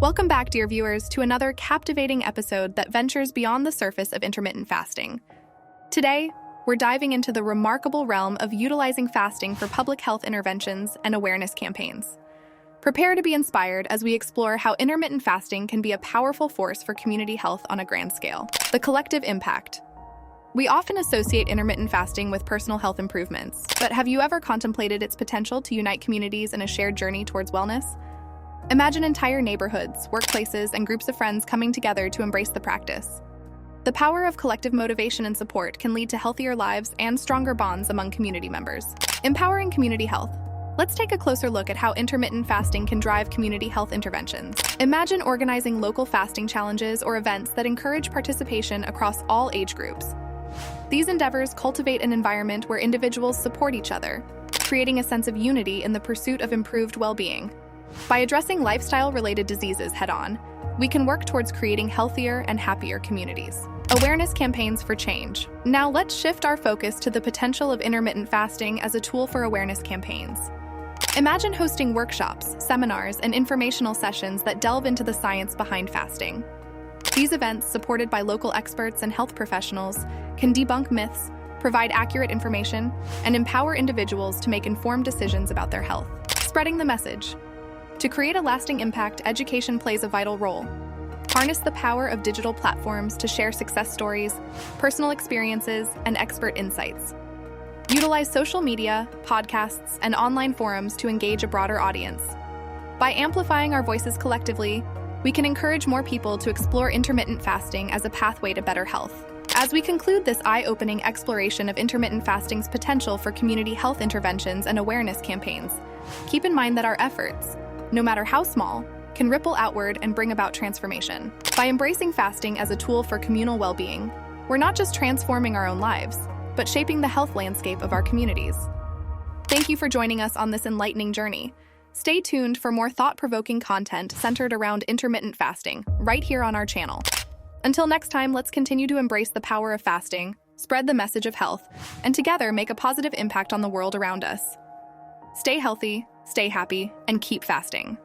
Welcome back, dear viewers, to another captivating episode that ventures beyond the surface of intermittent fasting. Today, we're diving into the remarkable realm of utilizing fasting for public health interventions and awareness campaigns. Prepare to be inspired as we explore how intermittent fasting can be a powerful force for community health on a grand scale. The collective impact. We often associate intermittent fasting with personal health improvements, but have you ever contemplated its potential to unite communities in a shared journey towards wellness? Imagine entire neighborhoods, workplaces, and groups of friends coming together to embrace the practice. The power of collective motivation and support can lead to healthier lives and stronger bonds among community members. Empowering community health. Let's take a closer look at how intermittent fasting can drive community health interventions. Imagine organizing local fasting challenges or events that encourage participation across all age groups. These endeavors cultivate an environment where individuals support each other, creating a sense of unity in the pursuit of improved well-being. By addressing lifestyle-related diseases head-on, we can work towards creating healthier and happier communities. Awareness campaigns for change. Now let's shift our focus to the potential of intermittent fasting as a tool for awareness campaigns. Imagine hosting workshops, seminars, and informational sessions that delve into the science behind fasting. These events, supported by local experts and health professionals, can debunk myths, provide accurate information, and empower individuals to make informed decisions about their health. Spreading the message. To create a lasting impact, education plays a vital role. Harness the power of digital platforms to share success stories, personal experiences, and expert insights. Utilize social media, podcasts, and online forums to engage a broader audience. By amplifying our voices collectively, we can encourage more people to explore intermittent fasting as a pathway to better health. As we conclude this eye-opening exploration of intermittent fasting's potential for community health interventions and awareness campaigns, keep in mind that our efforts, no matter how small, can ripple outward and bring about transformation. By embracing fasting as a tool for communal well-being, we're not just transforming our own lives, but shaping the health landscape of our communities. Thank you for joining us on this enlightening journey. Stay tuned for more thought-provoking content centered around intermittent fasting, right here on our channel. Until next time, let's continue to embrace the power of fasting, spread the message of health, and together make a positive impact on the world around us. Stay healthy, stay happy, and keep fasting.